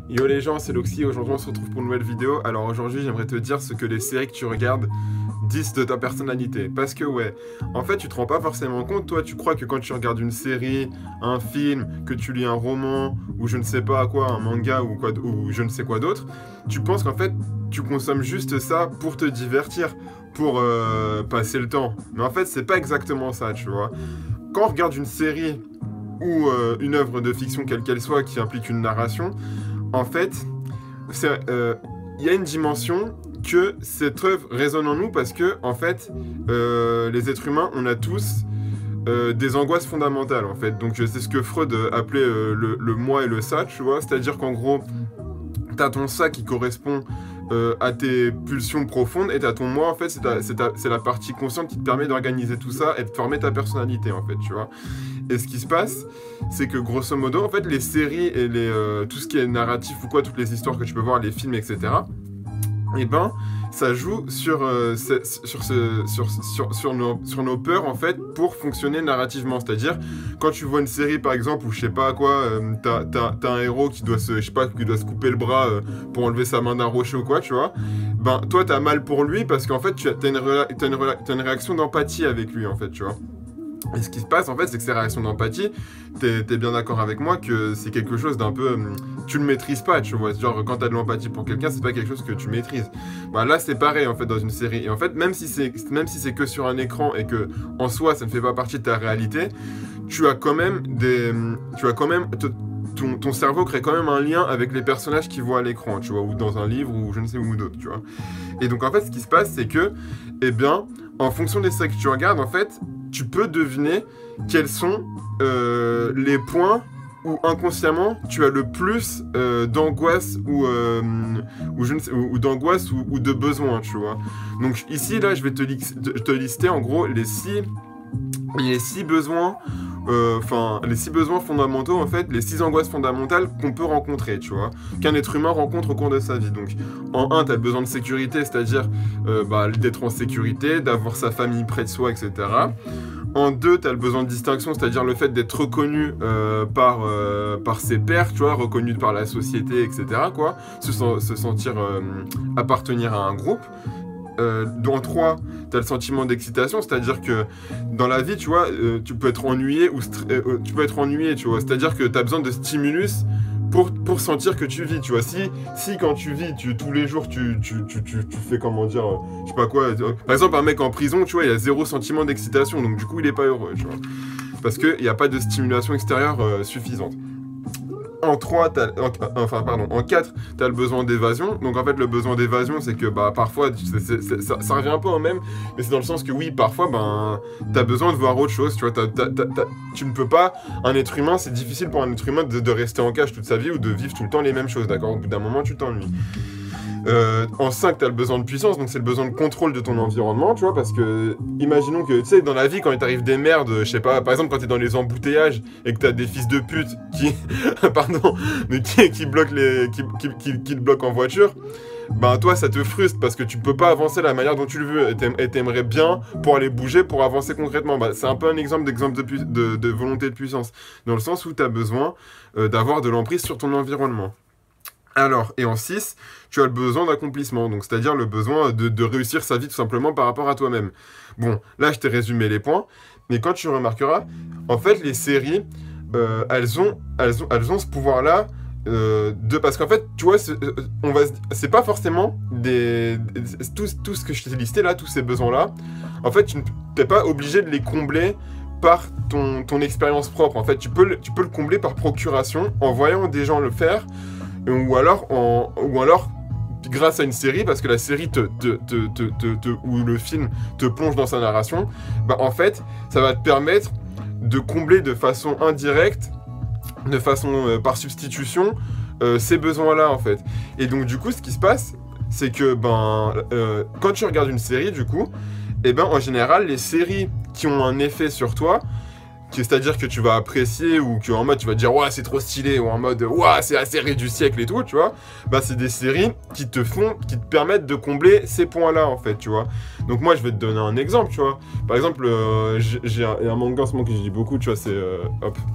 Yo les gens, c'est Loxy, aujourd'hui on se retrouve pour une nouvelle vidéo. Alors aujourd'hui j'aimerais te dire ce que les séries que tu regardes disent de ta personnalité. Parce que ouais, en fait tu te rends pas forcément compte, toi tu crois que quand tu regardes une série, un film, que tu lis un roman, ou je ne sais pas quoi, un manga ou, quoi, ou je ne sais quoi d'autre, tu penses qu'en fait tu consommes juste ça pour te divertir, pour passer le temps. Mais en fait c'est pas exactement ça, tu vois. Quand on regarde une série ou une œuvre de fiction quelle qu'elle soit qui implique une narration, en fait, il y a une dimension que cette œuvre résonne en nous parce que, en fait, les êtres humains, on a tous des angoisses fondamentales, en fait. Donc, c'est ce que Freud appelait le moi et le ça, tu vois. C'est-à-dire qu'en gros, t'as ton ça qui correspond à tes pulsions profondes et t'as ton moi, en fait, c'est la partie consciente qui te permet d'organiser tout ça et de former ta personnalité, en fait, tu vois. Et ce qui se passe, c'est que grosso modo, en fait, les séries et tout ce qui est narratif ou quoi, toutes les histoires que tu peux voir, les films, etc., eh ben, ça joue sur nos peurs, en fait, pour fonctionner narrativement. C'est-à-dire, quand tu vois une série, par exemple, où je sais pas quoi, t'as un héros qui doit qui doit se couper le bras pour enlever sa main d'un rocher ou quoi, tu vois, ben, toi, t'as mal pour lui parce qu'en fait, t'as une réaction d'empathie avec lui, en fait, tu vois. Et ce qui se passe, en fait, c'est que ces réactions d'empathie, t'es bien d'accord avec moi que c'est quelque chose d'un peu... tu le maîtrises pas, tu vois. Genre, quand t'as de l'empathie pour quelqu'un, c'est pas quelque chose que tu maîtrises. Bah, là, c'est pareil, en fait, dans une série. Et en fait, même si c'est que sur un écran et que, en soi, ça ne fait pas partie de ta réalité, tu as quand même ton cerveau crée quand même un lien avec les personnages qu'il voit à l'écran, tu vois, ou dans un livre, ou je ne sais où d'autre, tu vois. Et donc, en fait, ce qui se passe, c'est que, eh bien, en fonction des séries que tu regardes, en fait, tu peux deviner quels sont les points où inconsciemment tu as le plus d'angoisse ou d'angoisse ou de besoin, tu vois. Donc ici, là, je vais te lister en gros les six besoins, les six besoins fondamentaux, en fait, les six angoisses fondamentales qu'on peut rencontrer, tu vois, qu'un être humain rencontre au cours de sa vie. Donc, en un, tu as besoin de sécurité, c'est-à-dire d'être en sécurité, d'avoir sa famille près de soi, etc. En deux, tu as le besoin de distinction, c'est-à-dire le fait d'être reconnu par ses pairs, tu vois, reconnu par la société, etc., quoi, se sentir appartenir à un groupe. Dans 3, tu as le sentiment d'excitation, c'est-à-dire que dans la vie, tu vois, tu peux être ennuyé tu peux être ennuyé, tu vois, c'est-à-dire que tu as besoin de stimulus pour sentir que tu vis, tu vois. Si quand tu vis, tous les jours, tu fais, comment dire, je sais pas quoi, par exemple, un mec en prison, tu vois, il a zéro sentiment d'excitation, donc du coup, il est pas heureux, tu vois, parce qu'il n'y a pas de stimulation extérieure suffisante. En 4, tu as le besoin d'évasion. Donc en fait, le besoin d'évasion, c'est que parfois, ça revient un peu au même, mais c'est dans le sens que oui, parfois, tu as besoin de voir autre chose. Tu vois, tu ne peux pas, un être humain, c'est difficile pour un être humain de rester en cage toute sa vie ou de vivre tout le temps les mêmes choses, d'accord. Au bout d'un moment, tu t'ennuies. En 5, tu as le besoin de puissance, donc c'est le besoin de contrôle de ton environnement, tu vois, parce que, imaginons que, tu sais, dans la vie, quand il t'arrive des merdes, je sais pas, par exemple, quand t'es dans les embouteillages et que t'as des fils de pute qui bloquent qui te bloquent en voiture, toi, ça te frustre parce que tu peux pas avancer de la manière dont tu le veux et t'aimerais bien pour aller bouger, pour avancer concrètement. C'est un peu un exemple de volonté de puissance, dans le sens où t'as besoin d'avoir de l'emprise sur ton environnement. Alors, et en 6, tu as le besoin d'accomplissement, donc c'est-à-dire le besoin de réussir sa vie tout simplement par rapport à toi-même. Bon, là je t'ai résumé les points, mais quand tu remarqueras, en fait les séries, elles ont ce pouvoir-là, parce qu'en fait, tu vois, c'est pas forcément tout ce que je t'ai listé là, tous ces besoins-là, en fait tu n'es pas obligé de les combler par ton expérience propre. En fait, tu peux le combler par procuration, en voyant des gens le faire, ou alors grâce à une série, parce que la série ou le film te plonge dans sa narration, en fait, ça va te permettre de combler de façon indirecte, de façon par substitution, ces besoins-là, en fait. Et donc, du coup, ce qui se passe, c'est que, quand tu regardes une série, du coup, en général, les séries qui ont un effet sur toi, c'est-à-dire que tu vas apprécier ou qu'en mode tu vas te dire ouais c'est trop stylé ou en mode ouais c'est la série du siècle et tout, tu vois, c'est des séries qui te permettent de combler ces points-là, en fait, tu vois. Donc moi je vais te donner un exemple, tu vois. Par exemple, j'ai un manga en ce moment que je lis beaucoup, tu vois,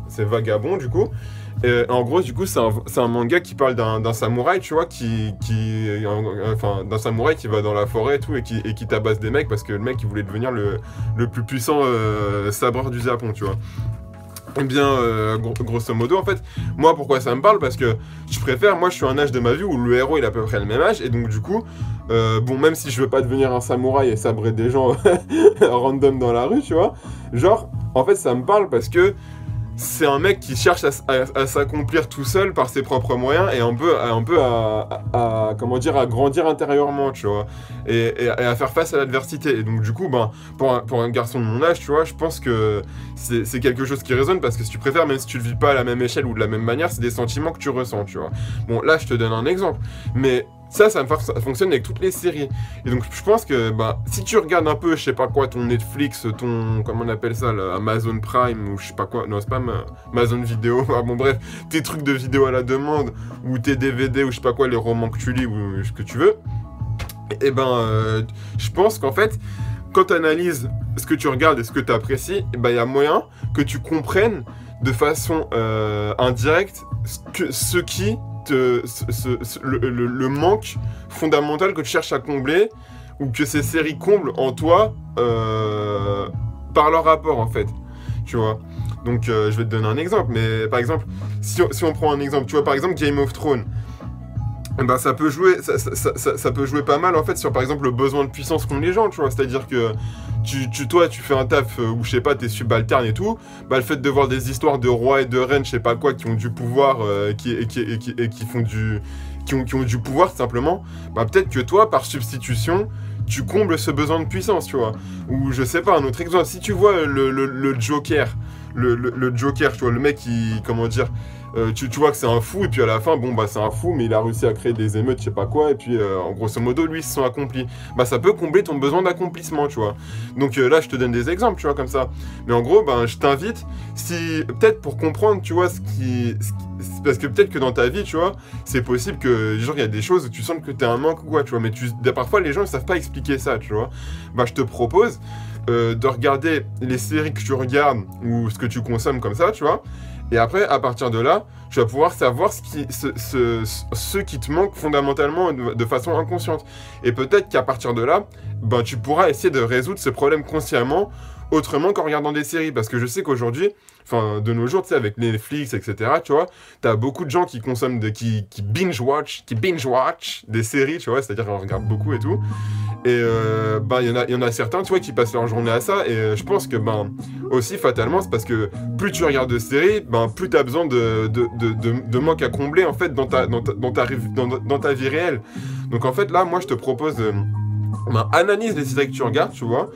c'est Vagabond, du coup. Et en gros, du coup, c'est un manga qui parle d'un samouraï, tu vois, enfin, d'un samouraï qui va dans la forêt et tout, et qui tabasse des mecs parce que le mec, il voulait devenir le plus puissant sabreur du Japon, tu vois. Eh bien, grosso modo, en fait, moi, pourquoi ça me parle? Parce que moi, je suis à un âge de ma vie où le héros, il a à peu près le même âge, et donc, du coup, bon, même si je veux pas devenir un samouraï et sabrer des gens random dans la rue, tu vois, genre, en fait, ça me parle parce que c'est un mec qui cherche à s'accomplir tout seul par ses propres moyens et un peu comment dire, à grandir intérieurement, tu vois, et à faire face à l'adversité. Et donc, du coup, ben, pour un garçon de mon âge, tu vois, je pense que c'est quelque chose qui résonne parce que si tu préfères, même si tu le vis pas à la même échelle ou de la même manière, c'est des sentiments que tu ressens, tu vois. Bon, là, je te donne un exemple, mais ça fonctionne avec toutes les séries. Et donc, je pense que, bah, si tu regardes un peu, je sais pas quoi, ton Netflix, comment on appelle ça, là, Amazon Prime, ou je sais pas quoi, non, c'est pas Amazon Vidéo, ah, bon, bref, tes trucs de vidéo à la demande, ou tes DVD, ou je sais pas quoi, les romans que tu lis, ou ce que tu veux, et ben, je pense qu'en fait, quand tu analyses ce que tu regardes et ce que tu apprécies, il y a moyen que tu comprennes de façon indirecte le manque fondamental que tu cherches à combler ou que ces séries comblent en toi par leur rapport, en fait, tu vois. Donc je vais te donner un exemple, mais par exemple, si on prend un exemple, tu vois, par exemple Game of Thrones, ben ça peut jouer pas mal, en fait, sur par exemple le besoin de puissance qu'ont les gens, tu vois. C'est-à-dire que toi, tu fais un taf où, je sais pas, t'es subalterne et tout, bah le fait de voir des histoires de rois et de reines, je sais pas quoi, qui ont du pouvoir, qui ont du pouvoir, simplement, bah peut-être que toi, par substitution, tu combles ce besoin de puissance, tu vois. Ou, je sais pas, un autre exemple, si tu vois le Joker, le Joker, tu vois, le mec qui, comment dire, tu vois que c'est un fou, et puis à la fin, bon, bah c'est un fou, mais il a réussi à créer des émeutes, je sais pas quoi, et puis en grosso modo, lui, ils se sont accomplis. Bah ça peut combler ton besoin d'accomplissement, tu vois. Donc là, je te donne des exemples, tu vois, comme ça. Mais en gros, ben, je t'invite, peut-être pour comprendre, tu vois, parce que peut-être que dans ta vie, tu vois, c'est possible que, genre, il y a des choses où tu sens que t'as un manque ou quoi, tu vois, mais parfois, les gens, ils savent pas expliquer ça, tu vois. Bah, je te propose de regarder les séries que tu regardes ou ce que tu consommes comme ça, tu vois. Et après, à partir de là, tu vas pouvoir savoir ce qui te manque fondamentalement de façon inconsciente. Et peut-être qu'à partir de là, ben, tu pourras essayer de résoudre ce problème consciemment, autrement qu'en regardant des séries. Parce que je sais qu'aujourd'hui, enfin, de nos jours, tu sais, avec Netflix, etc., tu vois, t'as beaucoup de gens qui consomment, qui binge-watch des séries, tu vois, c'est-à-dire qu'on regarde beaucoup et tout. Et ben, il y en a certains, tu vois, qui passent leur journée à ça. Et je pense que, ben, aussi, fatalement, c'est parce que plus tu regardes de séries, ben, plus tu as besoin de manque à combler, en fait, dans ta vie réelle. Donc, en fait, là, moi, je te propose... ben, analyse les séries que tu regardes, tu vois.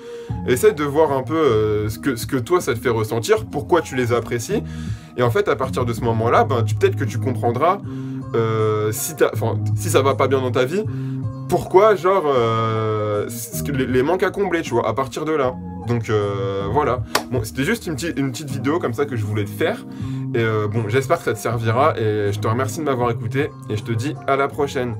Essaie de voir un peu ce que toi, ça te fait ressentir, pourquoi tu les apprécies. Et en fait, à partir de ce moment-là, ben, peut-être que tu comprendras si ça va pas bien dans ta vie, pourquoi, genre, les manques à combler, tu vois, à partir de là. Donc, voilà. Bon, c'était juste une petite vidéo comme ça que je voulais te faire. Et bon, j'espère que ça te servira. Et je te remercie de m'avoir écouté. Et je te dis à la prochaine.